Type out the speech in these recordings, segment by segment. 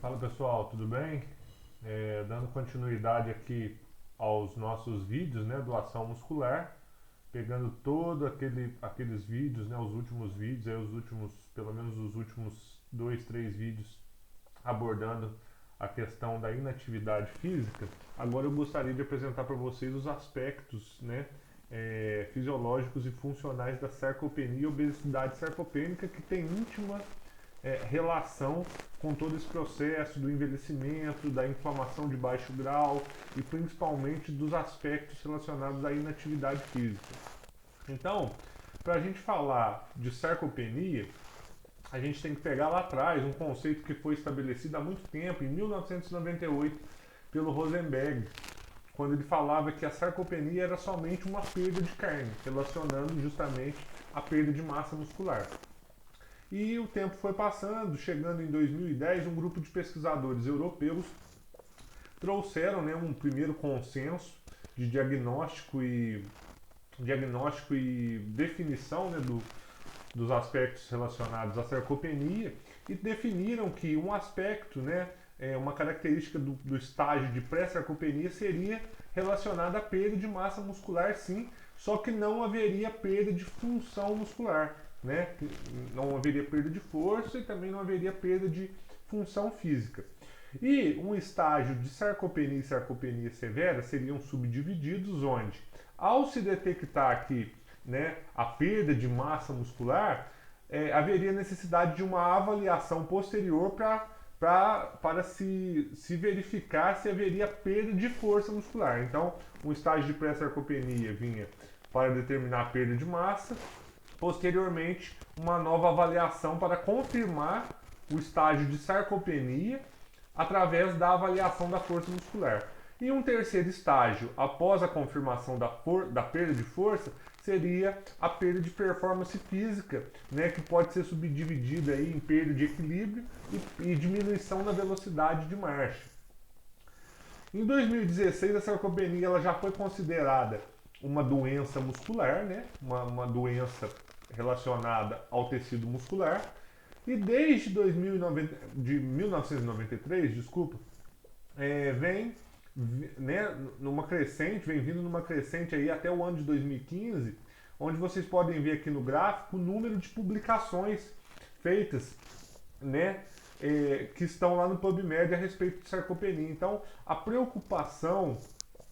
Fala pessoal, tudo bem? Dando continuidade aqui aos nossos vídeos, né, doação muscular, pegando aqueles vídeos, né, os últimos vídeos, pelo menos os últimos dois, três vídeos abordando a questão da inatividade física. Agora eu gostaria de apresentar para vocês os aspectos, né, fisiológicos e funcionais da sarcopenia e obesidade sarcopênica que tem íntima relação com todo esse processo do envelhecimento, da inflamação de baixo grau e principalmente dos aspectos relacionados à inatividade física. Então, para a gente falar de sarcopenia, a gente tem que pegar lá atrás um conceito que foi estabelecido há muito tempo, em 1998, pelo Rosenberg, quando ele falava que a sarcopenia era somente uma perda de carne, relacionando justamente a perda de massa muscular. E o tempo foi passando, chegando em 2010, um grupo de pesquisadores europeus trouxeram, né, um primeiro consenso de diagnóstico e definição, né, dos aspectos relacionados à sarcopenia e definiram que um aspecto, né, uma característica do estágio de pré-sarcopenia seria relacionada à perda de massa muscular, sim, só que não haveria perda de função muscular, né? Não haveria perda de força e também não haveria perda de função física. E um estágio de sarcopenia e sarcopenia severa seriam subdivididos onde, ao se detectar aqui, né, a perda de massa muscular, haveria necessidade de uma avaliação posterior para se verificar se haveria perda de força muscular. Então, um estágio de pré-sarcopenia vinha para determinar a perda de massa, posteriormente, uma nova avaliação para confirmar o estágio de sarcopenia através da avaliação da força muscular. E um terceiro estágio, após a confirmação da perda de força, seria a perda de performance física, né, que pode ser subdividida aí em perda de equilíbrio e diminuição da velocidade de marcha. Em 2016, a sarcopenia ela já foi considerada uma doença muscular, né, uma doença relacionada ao tecido muscular, e desde 1993, desculpa, vem, né, vem vindo numa crescente aí até o ano de 2015, onde vocês podem ver aqui no gráfico o número de publicações feitas, né, que estão lá no PubMed a respeito de sarcopenia. Então, a preocupação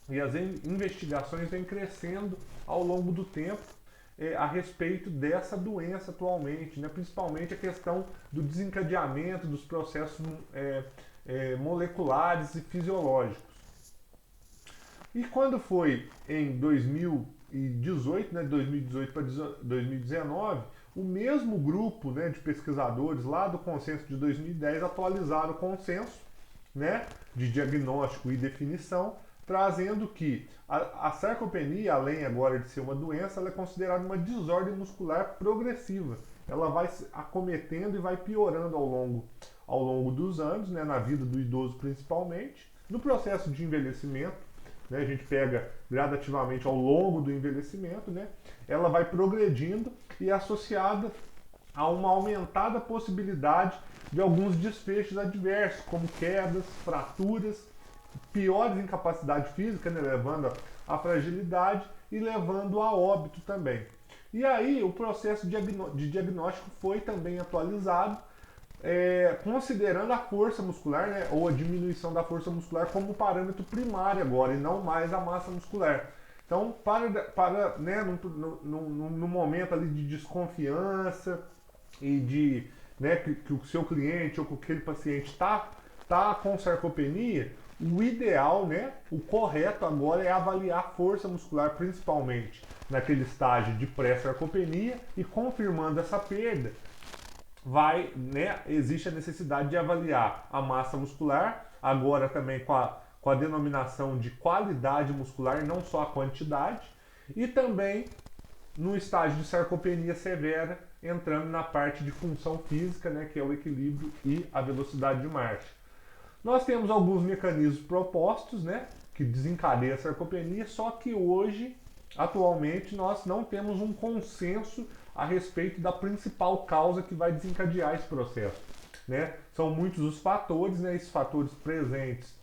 e as investigações vêm crescendo ao longo do tempo a respeito dessa doença atualmente, né? Principalmente a questão do desencadeamento dos processos moleculares e fisiológicos. E quando foi em 2018, né, 2018 para 2019, o mesmo grupo, né, de pesquisadores lá do consenso de 2010 atualizaram o consenso, né, de diagnóstico e definição, trazendo que a sarcopenia, além agora de ser uma doença, ela é considerada uma desordem muscular progressiva. Ela vai acometendo e vai piorando ao longo dos anos, né, na vida do idoso principalmente, no processo de envelhecimento, né, a gente pega gradativamente ao longo do envelhecimento, né, ela vai progredindo e é associada a uma aumentada possibilidade de alguns desfechos adversos, como quedas, fraturas, piores incapacidade física, né, levando à fragilidade e levando a óbito também. E aí o processo de diagnóstico foi também atualizado, considerando a força muscular, né, ou a diminuição da força muscular como parâmetro primário agora e não mais a massa muscular. Então, né, num momento ali de desconfiança e de, né, que o seu cliente ou que aquele paciente tá com sarcopenia, o ideal, né, o correto agora é avaliar a força muscular, principalmente naquele estágio de pré-sarcopenia, e confirmando essa perda, existe a necessidade de avaliar a massa muscular, agora também com a denominação de qualidade muscular, não só a quantidade, e também no estágio de sarcopenia severa, entrando na parte de função física, né, que é o equilíbrio e a velocidade de marcha. Nós temos alguns mecanismos propostos, né, que desencadeiam a sarcopenia, só que hoje, atualmente, nós não temos um consenso a respeito da principal causa que vai desencadear esse processo, né? são muitos os fatores, né, esses fatores presentes,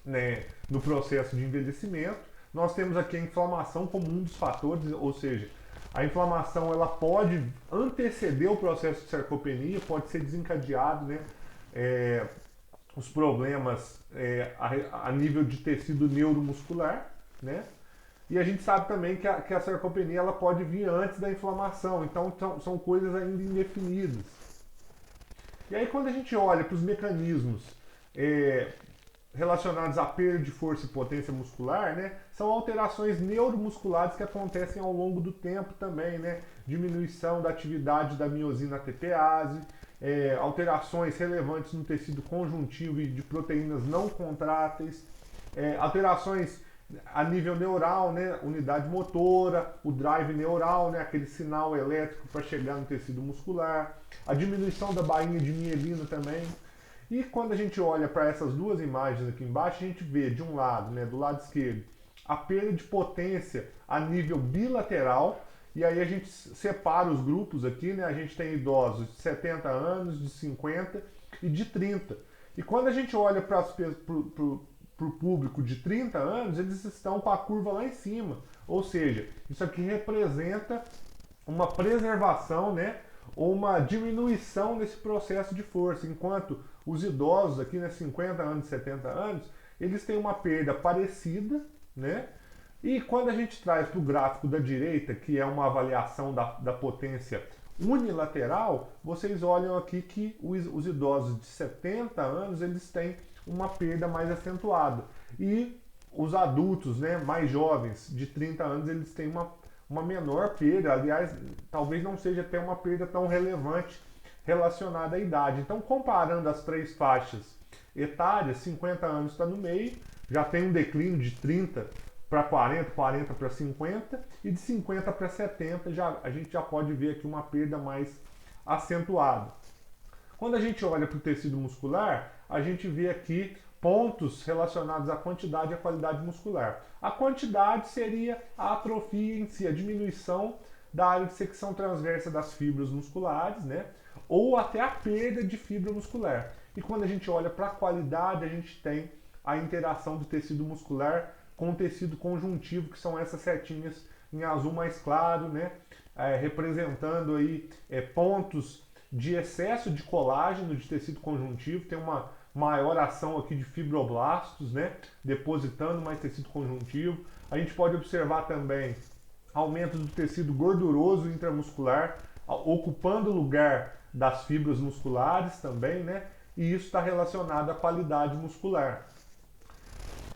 né, no processo de envelhecimento. Nós temos aqui a inflamação como um dos fatores, ou seja, a inflamação ela pode anteceder o processo de sarcopenia, pode ser desencadeado, né, os problemas a nível de tecido neuromuscular, né? E a gente sabe também que a sarcopenia ela pode vir antes da inflamação, então são coisas ainda indefinidas. E aí quando a gente olha para os mecanismos relacionados à perda de força e potência muscular, né, são alterações neuromusculares que acontecem ao longo do tempo também, né, diminuição da atividade da miosina ATPase, alterações relevantes no tecido conjuntivo e de proteínas não contráteis, alterações a nível neural, né, unidade motora, o drive neural, né, aquele sinal elétrico para chegar no tecido muscular, a diminuição da bainha de mielina também. E quando a gente olha para essas duas imagens aqui embaixo, a gente vê de um lado, né, do lado esquerdo, a perda de potência a nível bilateral. E aí a gente separa os grupos aqui, né? A gente tem idosos de 70 anos, de 50 e de 30. E quando a gente olha para o público de 30 anos, eles estão com a curva lá em cima. Ou seja, isso aqui representa uma preservação, né? Ou uma diminuição nesse processo de força, enquanto os idosos aqui, né, 50 anos, 70 anos, eles têm uma perda parecida, né? E quando a gente traz para o gráfico da direita, que é uma avaliação da potência unilateral, vocês olham aqui que os idosos de 70 anos eles têm uma perda mais acentuada. E os adultos, né, mais jovens, de 30 anos, eles têm uma menor perda. Aliás, talvez não seja até uma perda tão relevante relacionada à idade. Então, comparando as três faixas etárias, 50 anos está no meio, já tem um declínio de 30 para 40, 40 para 50 e de 50 para 70 a gente já pode ver aqui uma perda mais acentuada. Quando a gente olha para o tecido muscular, a gente vê aqui pontos relacionados à quantidade e à qualidade muscular. A quantidade seria a atrofia em si, a diminuição da área de secção transversa das fibras musculares, né? Ou até a perda de fibra muscular. E quando a gente olha para a qualidade, a gente tem a interação do tecido muscular com o tecido conjuntivo, que são essas setinhas em azul mais claro, né? Representando aí pontos de excesso de colágeno de tecido conjuntivo, tem uma maior ação aqui de fibroblastos, né? Depositando mais tecido conjuntivo. A gente pode observar também aumento do tecido gorduroso intramuscular, ocupando o lugar das fibras musculares também, né? E isso está relacionado à qualidade muscular.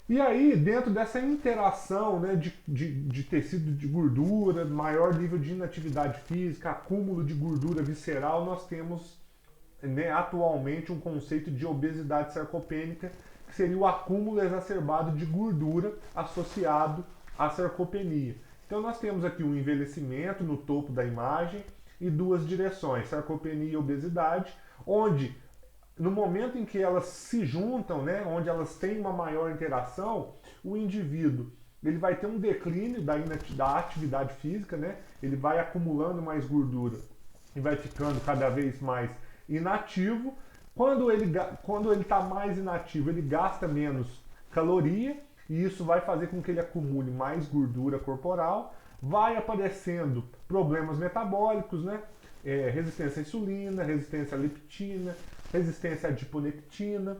E aí, dentro dessa interação, né, de tecido de gordura, maior nível de inatividade física, acúmulo de gordura visceral, nós temos, né, atualmente um conceito de obesidade sarcopênica, que seria o acúmulo exacerbado de gordura associado à sarcopenia. Então nós temos aqui um envelhecimento no topo da imagem e duas direções, sarcopenia e obesidade, onde no momento em que elas se juntam, né, onde elas têm uma maior interação, o indivíduo ele vai ter um declínio da atividade física, né, ele vai acumulando mais gordura e vai ficando cada vez mais inativo. Quando ele está mais inativo, ele gasta menos caloria e isso vai fazer com que ele acumule mais gordura corporal. Vai aparecendo problemas metabólicos, né, resistência à insulina, resistência à leptina, resistência à adiponectina.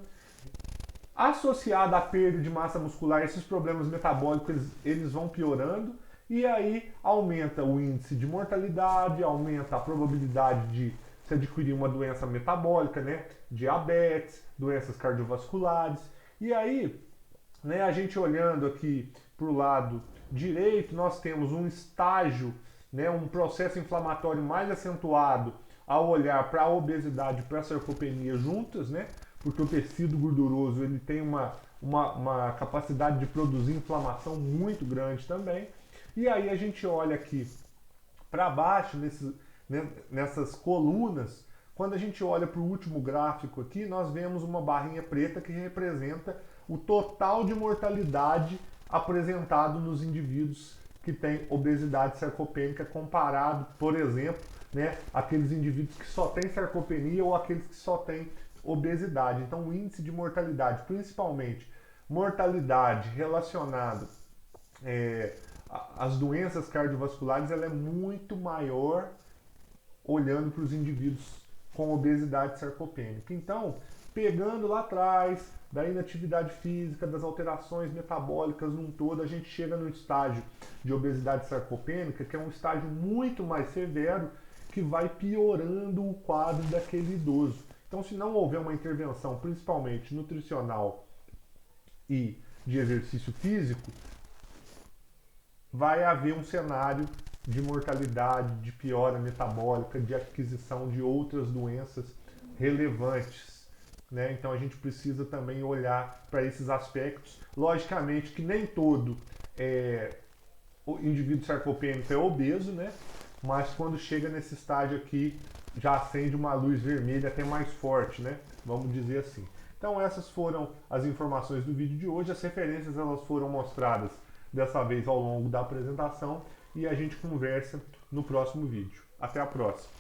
Associada à perda de massa muscular, esses problemas metabólicos eles vão piorando e aí aumenta o índice de mortalidade, aumenta a probabilidade de se adquirir uma doença metabólica, né? Diabetes, doenças cardiovasculares. E aí, né, a gente olhando aqui para o lado direito, nós temos um estágio, né, um processo inflamatório mais acentuado ao olhar para a obesidade e para a sarcopenia juntas, né? Porque o tecido gorduroso ele tem uma capacidade de produzir inflamação muito grande também. E aí a gente olha aqui para baixo, nessas colunas, quando a gente olha para o último gráfico aqui, nós vemos uma barrinha preta que representa o total de mortalidade apresentado nos indivíduos que têm obesidade sarcopênica comparado, por exemplo, né, aqueles indivíduos que só têm sarcopenia ou aqueles que só têm obesidade. Então, o índice de mortalidade, principalmente mortalidade relacionada às doenças cardiovasculares, ela é muito maior olhando para os indivíduos com obesidade sarcopênica. Então, pegando lá atrás da inatividade física, das alterações metabólicas num todo, a gente chega no estágio de obesidade sarcopênica, que é um estágio muito mais severo, que vai piorando o quadro daquele idoso. Então, se não houver uma intervenção, principalmente nutricional e de exercício físico, vai haver um cenário de mortalidade, de piora metabólica, de aquisição de outras doenças relevantes, né? Então a gente precisa também olhar para esses aspectos. Logicamente que nem todo o indivíduo sarcopênico é obeso, né? Mas quando chega nesse estágio aqui, já acende uma luz vermelha até mais forte, né? Vamos dizer assim. Então essas foram as informações do vídeo de hoje. As referências elas foram mostradas dessa vez ao longo da apresentação e a gente conversa no próximo vídeo. Até a próxima!